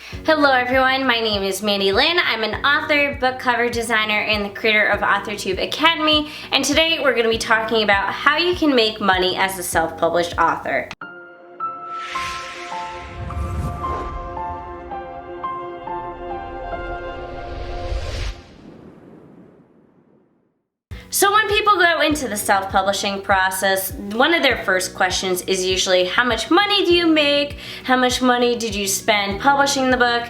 Hello everyone, my name is Mandi Lynn. I'm an author, book cover designer, and the creator of AuthorTube Academy, and today we're going to be talking about how you can make money as a self-published author. So when people go into the self-publishing process, one of their first questions is usually, how much money do you make? How much money did you spend publishing the book?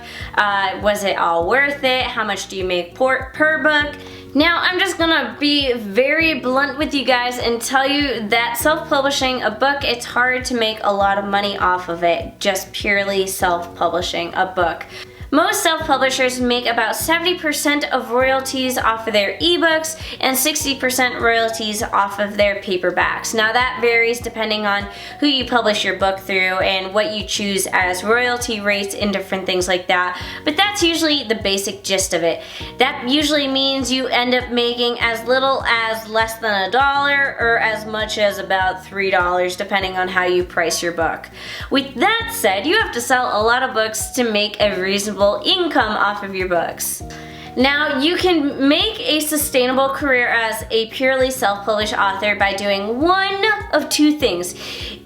Was it all worth it? How much do you make per book? Now, I'm just gonna be very blunt with you guys and tell you that self-publishing a book, it's hard to make a lot of money off of it, just purely self-publishing a book. Most self-publishers make about 70% of royalties off of their ebooks and 60% royalties off of their paperbacks. Now that varies depending on who you publish your book through and what you choose as royalty rates and different things like that, but that's usually the basic gist of it. That usually means you end up making as little as less than $1 or as much as about $3 depending on how you price your book. With that said, you have to sell a lot of books to make a reasonable income off of your books. Now, you can make a sustainable career as a purely self-published author by doing one of two things.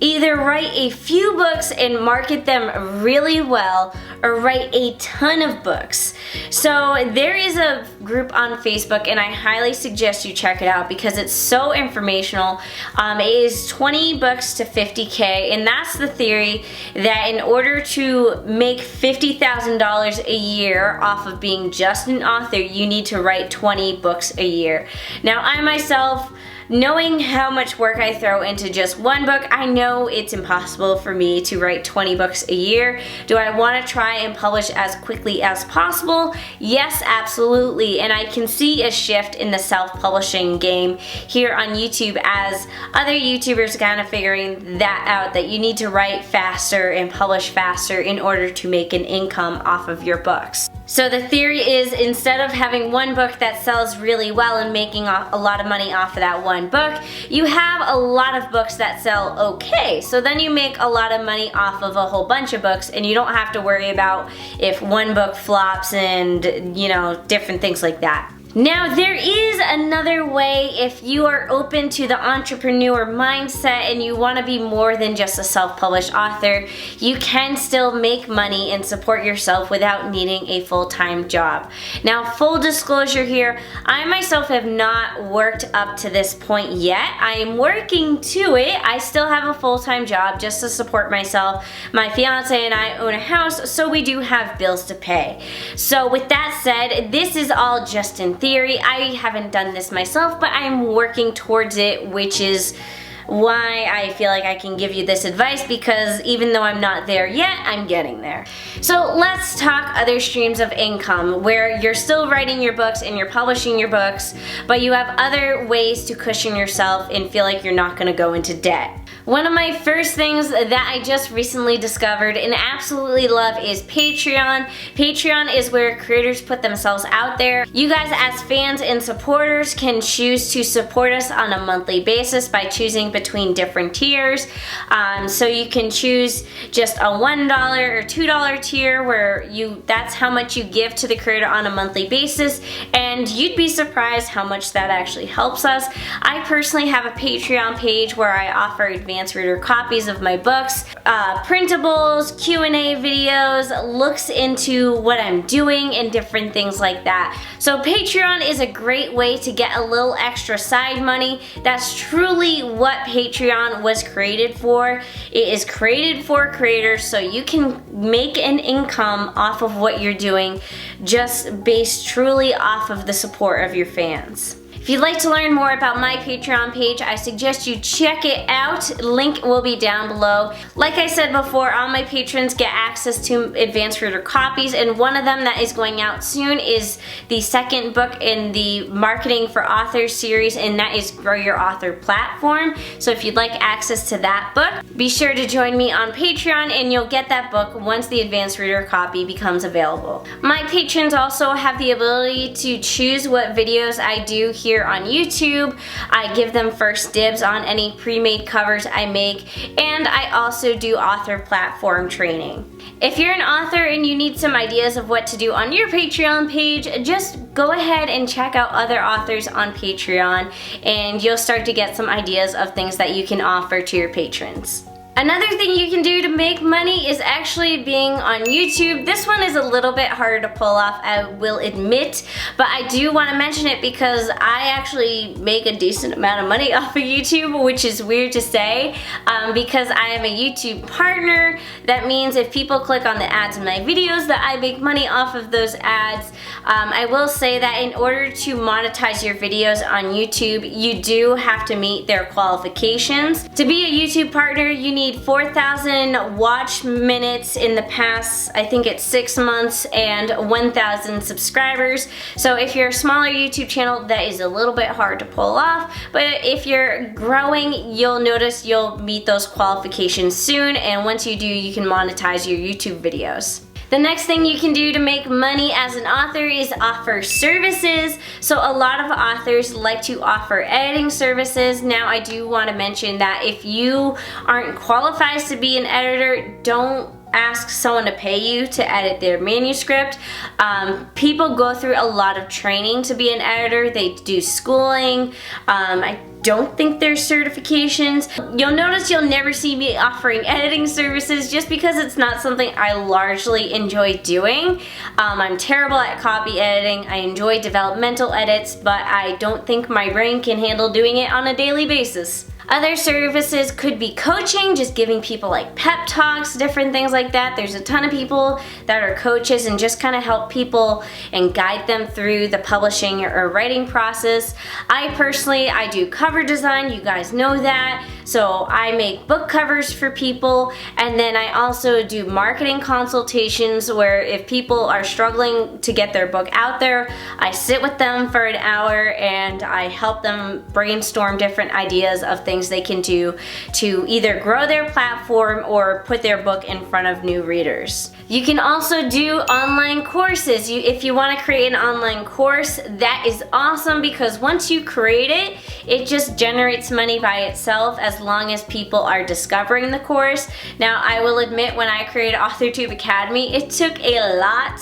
Either write a few books and market them really well, or write a ton of books. So there is a group on Facebook, and I highly suggest you check it out because it's so informational. It is 20 books to 50K, and that's the theory that in order to make $50,000 a year off of being just an author, you need to write 20 books a year. Now, I myself, knowing how much work I throw into just one book, I know it's impossible for me to write 20 books a year. Do I want to try and publish as quickly as possible? Yes, absolutely. And I can see a shift in the self-publishing game here on YouTube as other YouTubers kind of figuring that out, that you need to write faster and publish faster in order to make an income off of your books. So the theory is, instead of having one book that sells really well and making a lot of money off of that one book, you have a lot of books that sell okay. So then you make a lot of money off of a whole bunch of books, and you don't have to worry about if one book flops and, you know, different things like that. Now, there is another way if you are open to the entrepreneur mindset and you want to be more than just a self-published author. You can still make money and support yourself without needing a full-time job. Now, full disclosure here, I myself have not worked up to this point yet. I am working to it. I still have a full-time job just to support myself. My fiance and I own a house, so we do have bills to pay. So with that said, this is all just in theory. I haven't done this myself, but I'm working towards it, which is why I feel like I can give you this advice, because even though I'm not there yet, I'm getting there. So let's talk other streams of income where you're still writing your books and you're publishing your books, but you have other ways to cushion yourself and feel like you're not going to go into debt. One of my first things that I just recently discovered and absolutely love is Patreon. Patreon is where creators put themselves out there. You guys as fans and supporters can choose to support us on a monthly basis by choosing between different tiers. So you can choose just a $1 or $2 tier where that's how much you give to the creator on a monthly basis, and you'd be surprised how much that actually helps us. I personally have a Patreon page where I offer advanced reader copies of my books, printables, Q&A videos, looks into what I'm doing, and different things like that. So Patreon is a great way to get a little extra side money. That's truly what Patreon was created for. It is created for creators so you can make an income off of what you're doing, just based truly off of the support of your fans. If you'd like to learn more about my Patreon page, I suggest you check it out. Link will be down below. Like I said before, all my patrons get access to advanced reader copies, and one of them that is going out soon is the second book in the Marketing for Authors series, and that is Grow Your Author Platform. So if you'd like access to that book, be sure to join me on Patreon and you'll get that book once the advanced reader copy becomes available. My patrons also have the ability to choose what videos I do here here on YouTube. I give them first dibs on any pre-made covers I make, and I also do author platform training. If you're an author and you need some ideas of what to do on your Patreon page, just go ahead and check out other authors on Patreon, and you'll start to get some ideas of things that you can offer to your patrons. Another thing you can do to make money is actually being on YouTube. This one is a little bit harder to pull off, I will admit, but I do want to mention it because I actually make a decent amount of money off of YouTube, which is weird to say because I am a YouTube partner. That means if people click on the ads in my videos that I make money off of those ads. I will say that in order to monetize your videos on YouTube, you do have to meet their qualifications. To be a YouTube partner, you need 4,000 watch minutes in the past, I think it's 6 months, and 1,000 subscribers. So if you're a smaller YouTube channel, that is a little bit hard to pull off, but if you're growing, you'll notice you'll meet those qualifications soon, and once you do, you can monetize your YouTube videos. The next thing you can do to make money as an author is offer services. So a lot of authors like to offer editing services. Now I do want to mention that if you aren't qualified to be an editor, don't ask someone to pay you to edit their manuscript. People go through a lot of training to be an editor. They do schooling. I don't think there's certifications. You'll notice you'll never see me offering editing services just because it's not something I largely enjoy doing. I'm terrible at copy editing. I enjoy developmental edits, but I don't think my brain can handle doing it on a daily basis. Other services could be coaching, just giving people like pep talks, different things like that. There's a ton of people that are coaches and just kind of help people and guide them through the publishing or writing process. I do cover design, you guys know that. So I make book covers for people, and then I also do marketing consultations where if people are struggling to get their book out there, I sit with them for an hour and I help them brainstorm different ideas of things they can do to either grow their platform or put their book in front of new readers. You can also do online courses. If you want to create an online course, that is awesome because once you create it, it just generates money by itself as long as people are discovering the course. Now, I will admit when I created AuthorTube Academy, it took a lot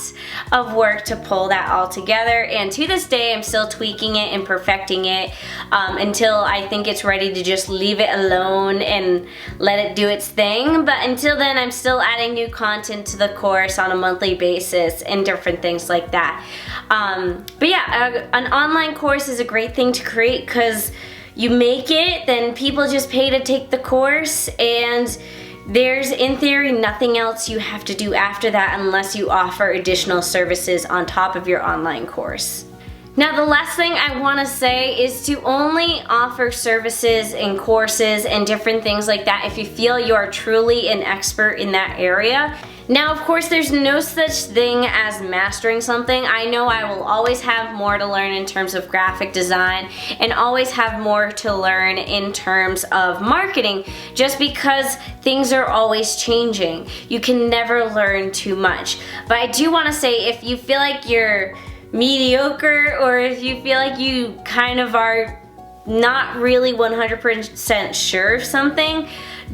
of work to pull that all together, and to this day, I'm still tweaking it and perfecting it until I think it's ready to just leave it alone and let it do its thing. But until then, I'm still adding new content to the course on a monthly basis and different things like that. But yeah, an online course is a great thing to create because you make it, then people just pay to take the course, and there's, in theory, nothing else you have to do after that unless you offer additional services on top of your online course. Now, the last thing I want to say is to only offer services and courses and different things like that if you feel you're truly an expert in that area. Now, of course, there's no such thing as mastering something. I know I will always have more to learn in terms of graphic design and always have more to learn in terms of marketing just because things are always changing. You can never learn too much. But I do want to say, if you feel like you're mediocre or if you feel like you kind of are not really 100% sure of something,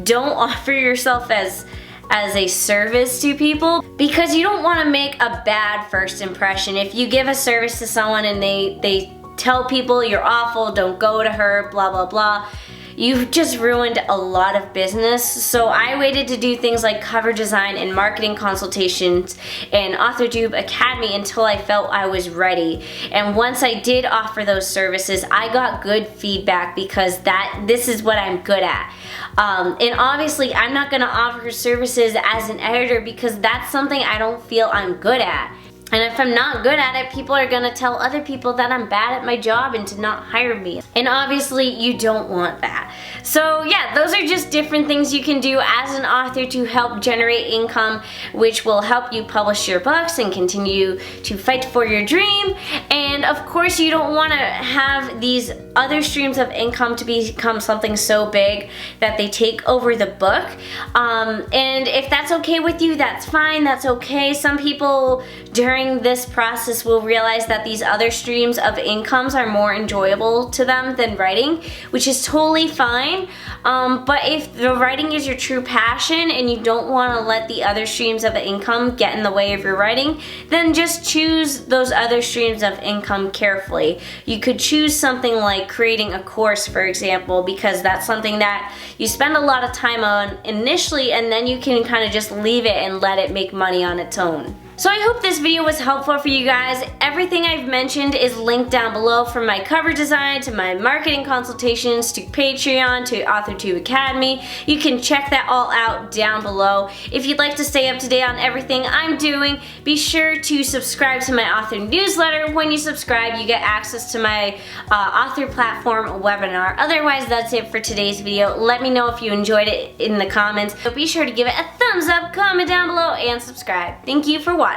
don't offer yourself as a service to people because you don't want to make a bad first impression. If you give a service to someone and they tell people you're awful, don't go to her, blah blah blah, you've just ruined a lot of business. So I waited to do things like cover design and marketing consultations and AuthorTube Academy until I felt I was ready. And once I did offer those services, I got good feedback because this is what I'm good at. And obviously I'm not going to offer services as an editor because that's something I don't feel I'm good at. And if I'm not good at it, people are gonna tell other people that I'm bad at my job and to not hire me. And obviously you don't want that. So yeah, those are just different things you can do as an author to help generate income, which will help you publish your books and continue to fight for your dream. And of course you don't wanna have these other streams of income to become something so big that they take over the book. And if that's okay with you, that's fine, that's okay. Some people during during this process will realize that these other streams of incomes are more enjoyable to them than writing, which is totally fine. But if the writing is your true passion and you don't want to let the other streams of income get in the way of your writing, then just choose those other streams of income carefully. You could choose something like creating a course, for example, because that's something that you spend a lot of time on initially, and then you can kind of just leave it and let it make money on its own. So I hope this video was helpful for you guys. Everything I've mentioned is linked down below, from my cover design to my marketing consultations to Patreon to AuthorTube Academy. You can check that all out down below. If you'd like to stay up to date on everything I'm doing, be sure to subscribe to my author newsletter. When you subscribe, you get access to my author platform webinar. Otherwise, that's it for today's video. Let me know if you enjoyed it in the comments. So be sure to give it a thumbs up, comment down below, and subscribe. Thank you for watching.